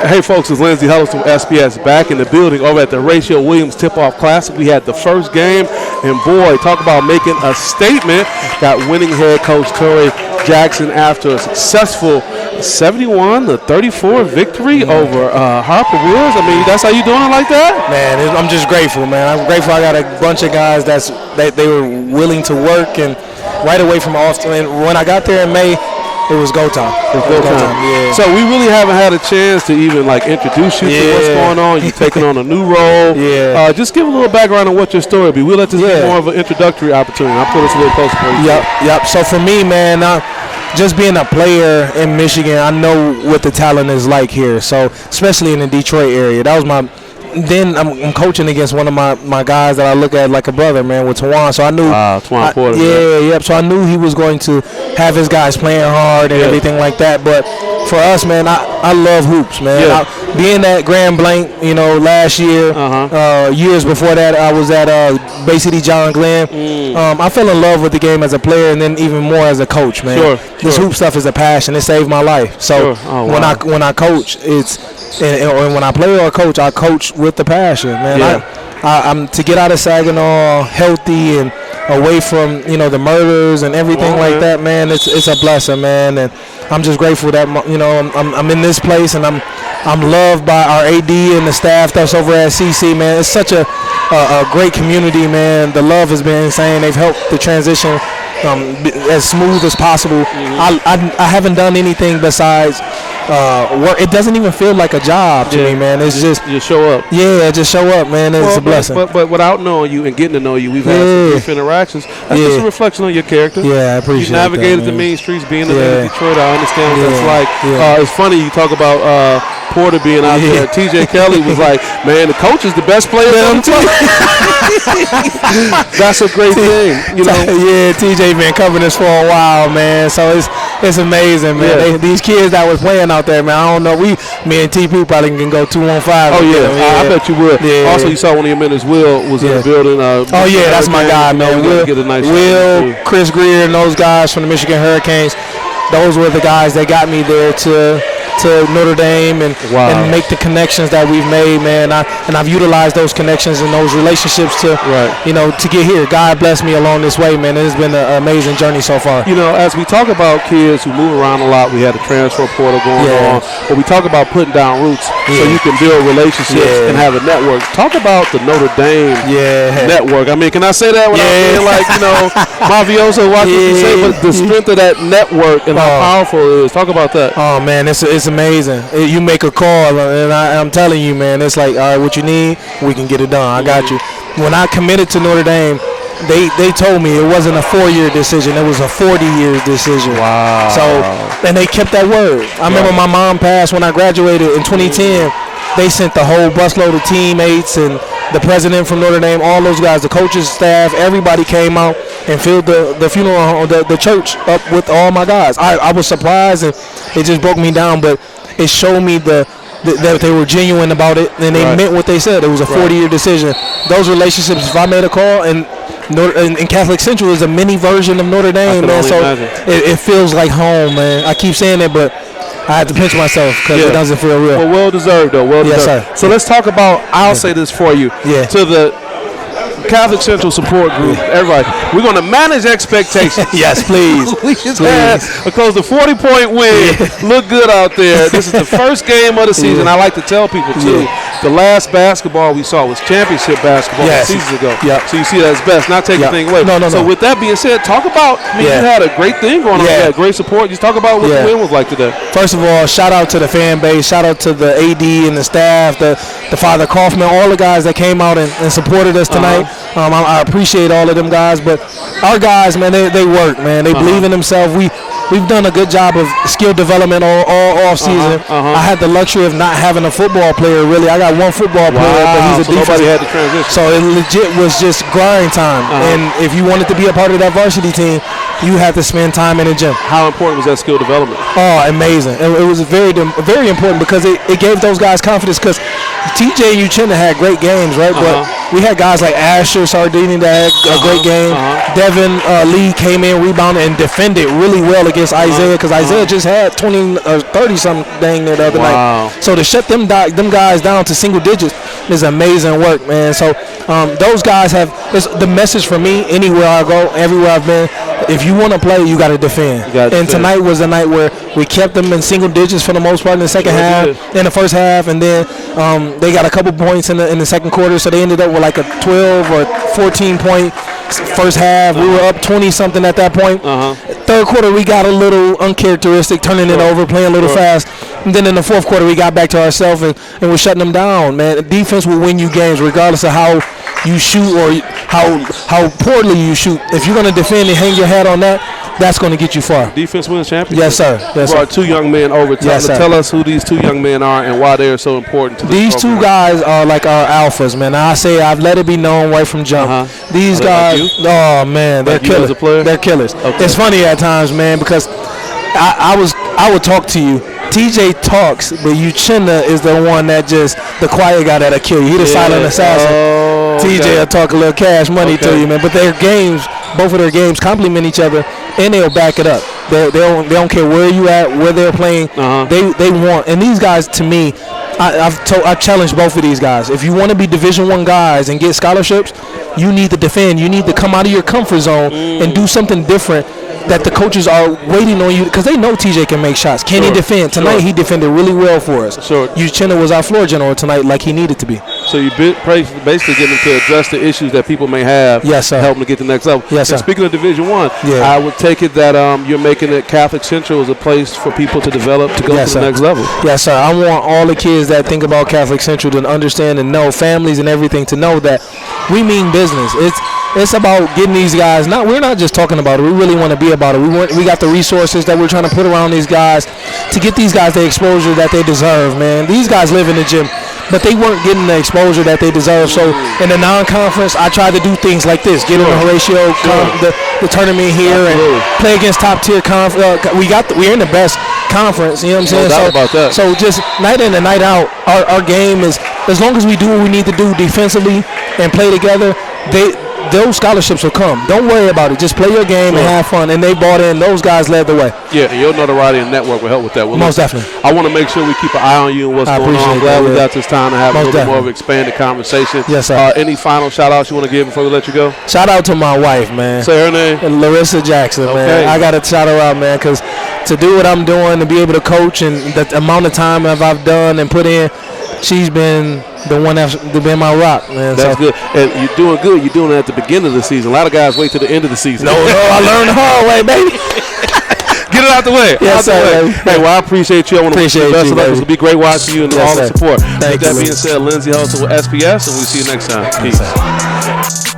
Hey folks, it's Lindsey Hullis from SPS back in the building over at the Ratio Williams TipOff Classic. We had the first game, and boy, talk about making a statement. Got winning head coach Tory Jackson after a successful 71-34 victory over Harper Woods. I mean, that's how you doing it like that? Man, I'm just grateful, man. I'm grateful I got a bunch of guys that they were willing to work, and right away from Austin. And when I got there in May, it was go time. Yeah. So we really haven't had a chance to even like introduce you to what's going on. You're taking on a new role. Yeah. Just give a little background on what your story be. We'll let this be more of an introductory opportunity. I'll put us a little closer for you. Yep. So for me, man, just being a player in Michigan, I know what the talent is like here. So especially in the Detroit area, that was my. Then I'm coaching against one of my guys that I look at like a brother, man, with Tawan. So I knew, Tawan Porter. Yep. So I knew he was going to have his guys playing hard and everything like that. But for us, man, I love hoops, man. Being at Grand Blanc, last year, years before that, I was at Bay City John Glenn. I fell in love with the game as a player, and then even more as a coach, man. This hoop stuff is a passion. It saved my life. So when I coach, and when I play or coach, I coach with the passion, man. I'm to get out of Saginaw healthy and away from the murders and everything like that, man. It's a blessing, man, and I'm just grateful that I'm in this place, and I'm loved by our AD and the staff that's over at CC, man. It's such a great community, man. The love has been insane. They've helped the transition as smooth as possible. I haven't done anything besides work. It doesn't even feel like a job to me, man. It's just you show up. Yeah, just show up, man. It's a blessing. But without knowing you and getting to know you, we've had some brief interactions. That's just a reflection on your character. Yeah, I appreciate that. You navigated the main streets, being in Detroit. I understand what that's like. It's funny you talk about Porter being out there. TJ Kelly was like, man, the coach is the best player on the team. That's a great thing, Yeah, TJ been covering this for a while, man. So it's amazing, man. These kids that was playing out there, man. I don't know. Me and TP probably can go 2 on 5. Oh yeah, I bet you would. Yeah. Also, you saw one of your minutes. Will was in the building. That's my guy, man. Will, Chris Greer, and those guys from the Michigan Hurricanes. Those were the guys that got me there to Notre Dame and make the connections that we've made, man. I've utilized those connections and those relationships to get here. God bless me along this way, man. It's been an amazing journey so far. As we talk about kids who move around a lot, we had a transfer portal going on, but we talk about putting down roots so you can build relationships and have a network. Talk about the Notre Dame network. I mean, can I say that without being like, mafioso watching me say, but the strength of that network and how powerful it is. Talk about that. Oh, man, it's amazing. You make a call, and I'm telling you, man, it's like, all right, what you need, we can get it done. I got you. When I committed to Notre Dame, they told me it wasn't a 4-year decision. It was a 40-year decision. Wow. So, and they kept that word. I remember my mom passed when I graduated in 2010. They sent the whole busload of teammates and the president from Notre Dame, all those guys, the coaches, staff, everybody came out and filled the funeral home, the church up with all my guys. I was surprised, and it just broke me down, but it showed me that they were genuine about it, and they meant what they said. It was a 40-year decision. Those relationships, if I made a call, and Catholic Central is a mini version of Notre Dame, man, so it feels like home, man. I keep saying it, but I had to pinch myself because it doesn't feel real. Well, well-deserved, though. Well-deserved. Yes, sir. So let's talk about, I'll say this for you, to the Catholic Central support group, everybody, we're going to manage expectations. Yes, please. We just had a close to 40-point win. Look good out there. This is the first game of the season. I like to tell people, too, the last basketball we saw was championship basketball seasons ago. So you see that as best. Not taking anything away. No. So with that being said, talk about, you had a great thing going on. You had great support. Just talk about what the win was like today. First of all, shout out to the fan base. Shout out to the AD and the staff, the Father Kaufman, all the guys that came out and supported us tonight. I appreciate all of them guys, but our guys, man, they work, man. They believe in themselves. We've done a good job of skill development all off season. I had the luxury of not having a football player, really. I got one football player, but he's a defense. Nobody had to transition. So it legit was just grind time. And if you wanted to be a part of that varsity team, you had to spend time in the gym. How important was that skill development? Oh, amazing. It was very, very important because it gave those guys confidence, because TJ and Uchenna had great games, right? But we had guys like Asher Sardini that had a great game. Devin Lee came in, rebounded, and defended really well against Isaiah because Isaiah just had 20 or 30 something dang there the other night. So to shut them guys down to single digits is amazing work, man. So those guys have the message for me anywhere I go, everywhere I've been. If you want to play, you got to defend. Tonight was a night where we kept them in single digits for the most part in the second half, in the first half, and then they got a couple points in the second quarter, so they ended up with like a 12 or 14 point first half. We were up 20 something at that point. Third quarter we got a little uncharacteristic, turning it over, playing a little fast. And then in the fourth quarter we got back to ourselves and we're shutting them down, man. Defense will win you games regardless of how you shoot or how poorly you shoot. If you're going to defend and hang your hat on that, that's going to get you far. Defense wins championship. Yes, sir. Yes, sir. Brought two young men over. Tell us who these two young men are and why they are so important to this program. Two guys are like our alphas, man. I've let it be known right from jump. These guys, oh man, they're killers. They're killers. It's funny at times, man, because I would talk to you. TJ talks, but Uchenna is the one that just the quiet guy that'll kill you. He the silent assassin. TJ will talk a little cash money to you, man. But their games, both of their games, complement each other, and they'll back it up. They don't care where you at, where they're playing. They want, and these guys, to me, I've challenged both of these guys. If you want to be Division I guys and get scholarships, you need to defend. You need to come out of your comfort zone and do something different. That the coaches are waiting on you because they know TJ can make shots. Can he defend? Tonight he defended really well for us. Uchenna was our floor general tonight like he needed to be. So you basically get them to address the issues that people may have. Yes, sir. Help them to get to the next level. Yes, sir. And speaking of Division I, I would take it that you're making it Catholic Central as a place for people to develop to go to the next level. Yes, sir. I want all the kids that think about Catholic Central to understand and know, families and everything, to know that we mean business. It's about getting these guys. We're not just talking about it. We really want to be about it. We got the resources that we're trying to put around these guys to get these guys the exposure that they deserve, man. These guys live in the gym, but they weren't getting the exposure that they deserve. So in the non-conference, I tried to do things like this: get in the Horatio, the tournament here, and play against top-tier conference. We're in the best conference. You know what I'm saying? No doubt about that. So just night in and night out, our game is, as long as we do what we need to do defensively and play together, those scholarships will come. Don't worry about it. Just play your game and have fun. And they bought in. Those guys led the way. Yeah, and your notoriety and network will help with that. Most definitely. I want to make sure we keep an eye on you and what's going on. I'm glad we got this time to have a little bit more of an expanded conversation. Yes, sir. Any final shout-outs you want to give before we let you go? Shout out to my wife, man. Say her name. Larissa Jackson, man. I got to shout her out, man, because to do what I'm doing, to be able to coach and the amount of time I've done and put in, she's been the one that's been my rock, man. That's good. And you're doing good. You're doing it at the beginning of the season. A lot of guys wait till the end of the season. No, I learned the hard way, baby. Get it out the way. Yes, sir. Hey, well, I appreciate you. I want to wish you the best of luck. It's going to be great watching you and all the support. Thank you. With that being said, Lindsay Hustle with SPS, and we'll see you next time. Peace.